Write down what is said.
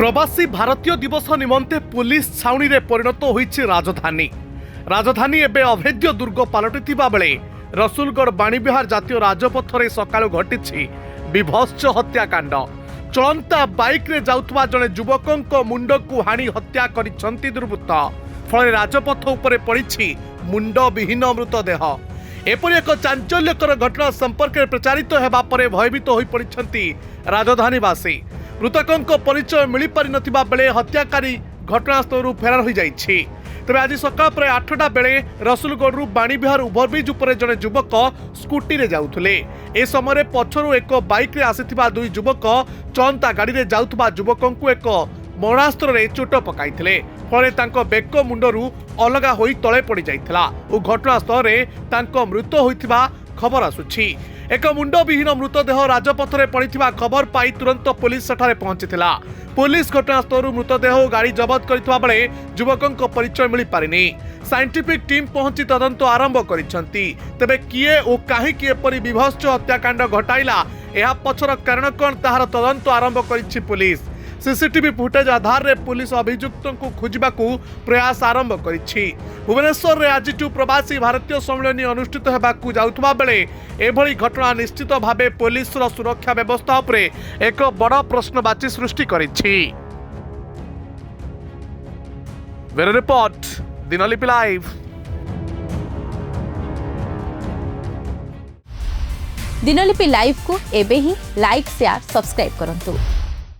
प्रवासी भारतीय दिवस निमंते पुलिस छाउनी रे परिणत होईछि राजधानी। राजधानी एबे अभेद्य दुर्ग पलटिथिबा बेले रसुलगढ़ बाणीविहार जातीय राजपथ रे सकाळु घटिछि विभत्स हत्याकांड। चलंता बाइक रे जाउथबा जने युवकक मुंडकु हाणी हत्या करिसंती दुर्बृत्त। फळे राजपथ उपरे पड़िछि मुंडविहीन मृतदेह। एपरि एक चांचल्यकर घटना संपर्क में प्रचारित हेबा परे भयभीत होई पड़िसंती राजधानीवासी। मृतकों परिचय मिल पारि नथिबा बेले हत्याकारी घटनास्थल फेरार हो जाइछि। तेज आज सकाळ प्राय 8टा बेले रसुलगढ़ बाणीविहार ओभरब्रिज उपरे जड़े युवक स्कूटी रे जाउथुले। ए समय पछरु एक बाइक रे आसिथिबा दुई युवक चलंता गाड़ी रे जाउथबा युवकंकु एक मरणास्त्र रे चोट पकाइथिले। फळे तांको बेक मुंडरू अलगा होई तळे पड़ी जाइथिला ओ घटनास्थल रे तांको मृत्यु होइथिबा खबर आसुछि। एक मुंडविहीन मृतदेह राजपथ रे पड़िथिबा खबर पाई तुरंत पुलिस सेठारे पहुंचीथिला। पुलिस घटनास्थल मृतदेह और गाड़ी जबत करथिबा बेले युवकंक परिचय मिल पारिनी। साइंटिफिक टीम पहुंची तदंत आरंभ करिसंती। तबे किए ओ काहेकि एपरि विभत्स हत्याकांड घटाइला एहा पछर कारण कोन ताहार तदंत आरंभ करिछि पुलिस। सीसीटीवी फुटेज आधार रे पुलिस अभियुक्त को खोजबाकू प्रयास आरंभ करिछि। भुवनेश्वर रे आज प्रवासी भारतीय सम्मेलन अनुष्ठित हेबाकू जाउथबा बेले एभली घटना निश्चित भावे पुलिस रो सुरक्षा व्यवस्था उपरे एक बड़ प्रश्नवाची सृष्टि करिछि। Bureau report Dinlipi live. Dinlipi live को एबे ही लाइक शेयर सब्सक्राइब करंतु।